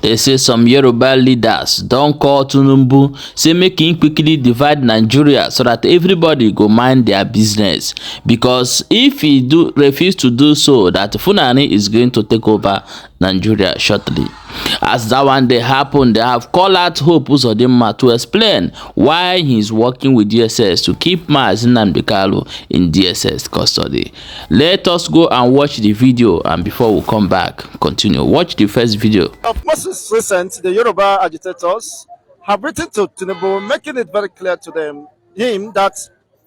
They say some Yoruba leaders don't call Tinubu, say make him quickly divide Nigeria so that everybody go mind their business. Because if he refuse to do so, that Fulani is going to take over Nigeria shortly. As that one dey happen, they have called out Hope Uzodinma to explain why he is working with DSS to keep Mazi Nnamdi Kanu in DSS custody. Let us go and watch the video, and before we come back, continue. Watch the first video. Of most recent, the Yoruba agitators have written to Tinubu, making it very clear to him that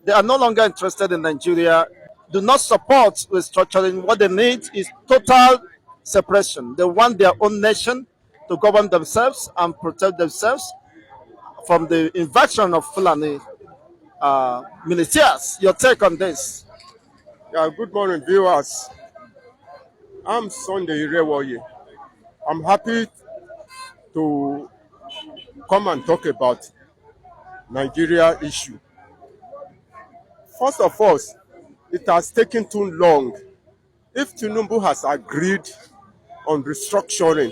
they are no longer interested in Nigeria, do not support restructuring. What they need is total separation. They want their own nation to govern themselves and protect themselves from the invasion of Fulani militias. Your take on this? Yeah, good morning, viewers. I'm Sunday Irewoye. I'm happy to come and talk about Nigeria issue. First of all, it has taken too long. If Tinubu has agreed on restructuring,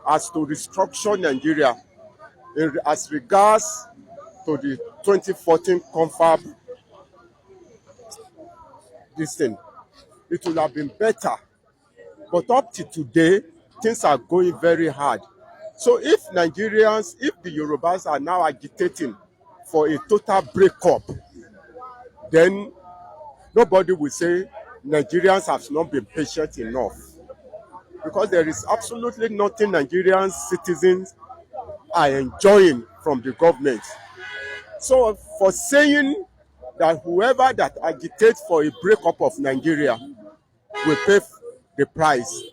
as to restructure Nigeria as regards to the 2014 confab, this thing, it would have been better. But up to today, things are going very hard. So if Nigerians, if the Yorubas are now agitating for a total breakup, then nobody will say Nigerians have not been patient enough. Because there is absolutely nothing Nigerian citizens are enjoying from the government. So for saying that whoever that agitates for a breakup of Nigeria will pay the price,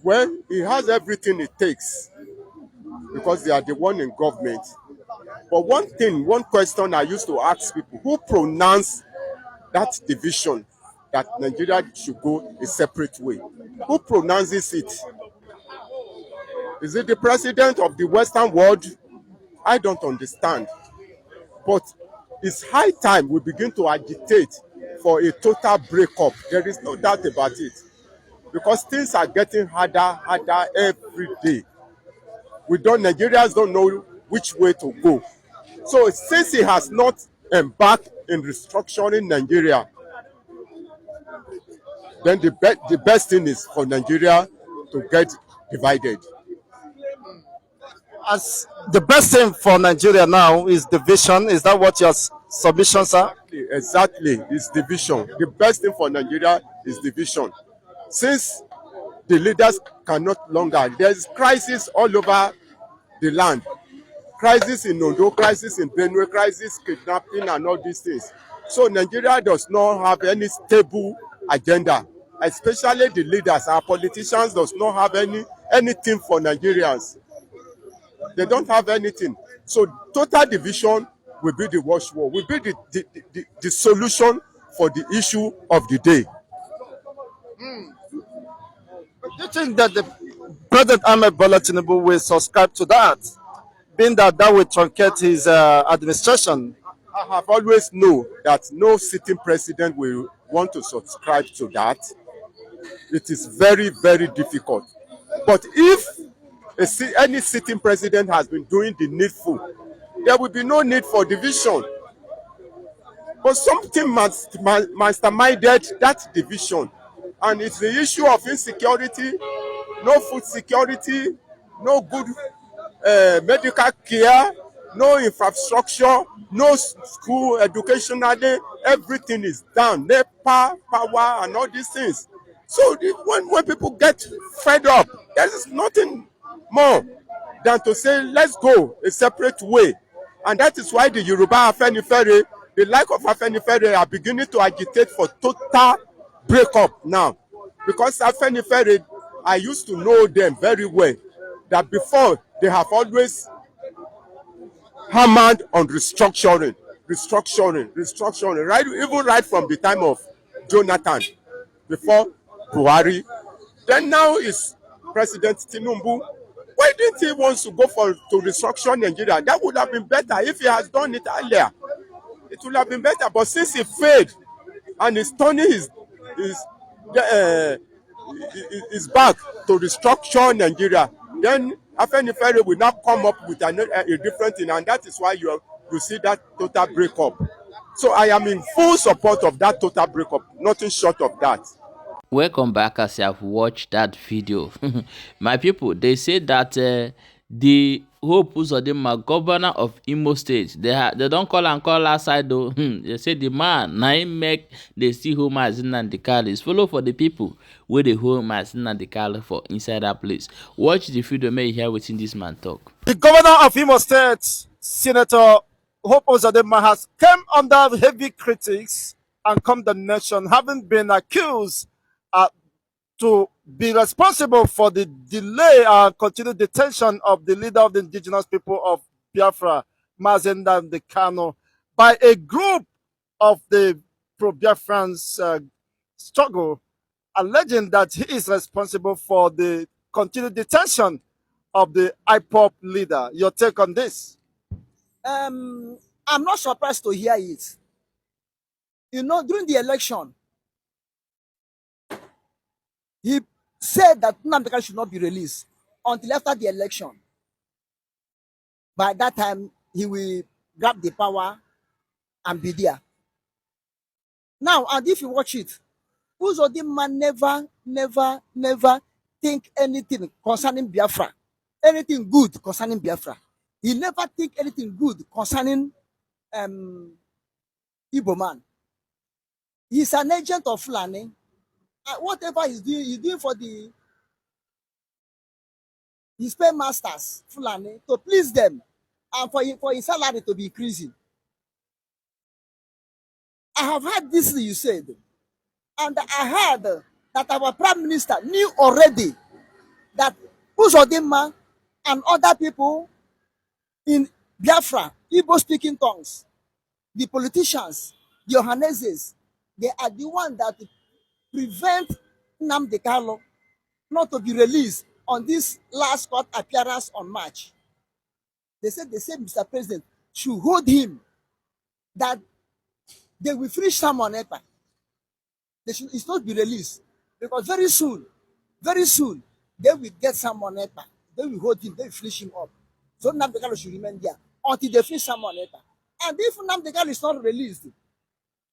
well, he has everything it takes because they are the one in government. But one question I used to ask people, who pronounced that division that Nigeria should go a separate way? Who pronounces it? Is it the president of the Western world? I don't understand. But it's high time we begin to agitate for a total breakup. There is no doubt about it. Because things are getting harder every day. Nigerians don't know which way to go. So since he has not embarked in restructuring Nigeria, then the best thing is for Nigeria to get divided. As the best thing for Nigeria now is division. Is that what your submissions are? Exactly. It's division. The best thing for Nigeria is division. Since the leaders cannot longer, there's crisis all over the land. Crisis in Ondo, crisis in Benue, crisis kidnapping and all these things. So Nigeria does not have any stable agenda, especially the leaders. Our politicians does not have anything for Nigerians. They don't have anything. So total division will be the watchword, will be the solution for the issue of the day. Do you think that the President Ahmed Bola Tinubu will subscribe to that, being that will truncate his administration? I have always known that no sitting president will want to subscribe to that. It is very, very difficult. But if any sitting president has been doing the needful, there will be no need for division. But something masterminded that division. And it's the issue of insecurity, no food security, no good medical care, no infrastructure, no school educationally. Everything is down. NEPA, power, and all these things. So when people get fed up, there is nothing more than to say, let's go a separate way. And that is why the Yoruba Afenifere, the like of Afenifere, are beginning to agitate for total breakup now. Because Afenifere, I used to know them very well, that before they have always hammered on restructuring, right, even right from the time of Jonathan, before Buhari. Then now is President Tinubu. Why didn't he want to go to restructure Nigeria? That would have been better if he has done it earlier. It would have been better. But since he failed and he's turning is back to restructure Nigeria, then Afenifere will now come up with a different thing, and that is why you see that total breakup. So I am in full support of that total breakup, nothing short of that. Welcome back as you have watched that video. My people, they say that the Hope Uzodinma, governor of Imo State, they don't call outside though. They say the man na him make they see home as Nnamdi Kanu is follow for the people where they home as Nnamdi Kanu for inside that place. Watch the video, may you hear wetin this man talk. The governor of Imo State, Senator Hope Uzodinma, has come under heavy critics and condemnation, having been accused uh, to be responsible for the delay and continued detention of the leader of the indigenous people of Biafra, Mazen Nnamdi Kanu, by a group of the pro-Biafrans struggle, alleging that he is responsible for the continued detention of the IPOP leader. Your take on this? I'm not surprised to hear it. You know, during the election, he said that Nnamdi Kanu should not be released until after the election. By that time, he will grab the power and be there. Now, and if you watch it, Uzodinma never think anything concerning Biafra, anything good concerning Biafra. He never think anything good concerning Igbo man. He's an agent of Fulani. Whatever he's doing for his paymasters, Fulani, to please them and for his salary to be increasing. I have heard this you said, and I heard that our prime minister knew already that Uzodinma and other people in Biafra, Igbo speaking tongues, the politicians, the Ohaneses, they are the one that prevent Nnamdi Kanu not to be released on this last court appearance on March. They said Mr. President should hold him, that they will finish Sam on EPA. It's not be released because very soon, they will get Sam on EPA. They will hold him, they will finish him up. So Nnamdi Kanu should remain there until they finish Sam on EPA. And if Nnamdi Kanu is not released,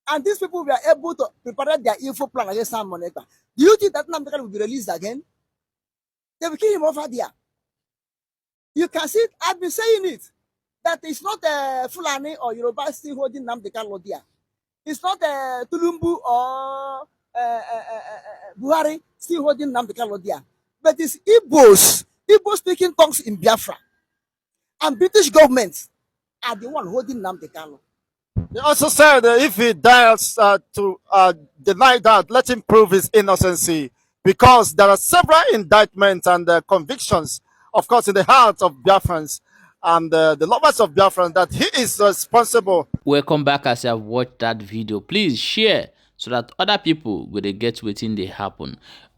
and these people were able to prepare their info plan against Sam Moneta, do you think that Nnamdi Kanu will be released again? They will kill him over there. You can see it. I've been saying it, that it's not Fulani or Yoruba still holding Nnamdi Kanu there. It's not Tinubu or Buhari still holding Nnamdi Kanu there. But it's Igbo speaking tongues in Biafra, and British government are the one holding Nnamdi Kanu. He also said if he dares to deny that, let him prove his innocency, because there are several indictments and convictions, of course, in the heart of Biafrans and the lovers of Biafrans, that he is responsible. Welcome back as you have watched that video. Please share so that other people will get wetin dey happen.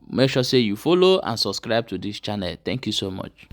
Make sure say you follow and subscribe to this channel. Thank you so much.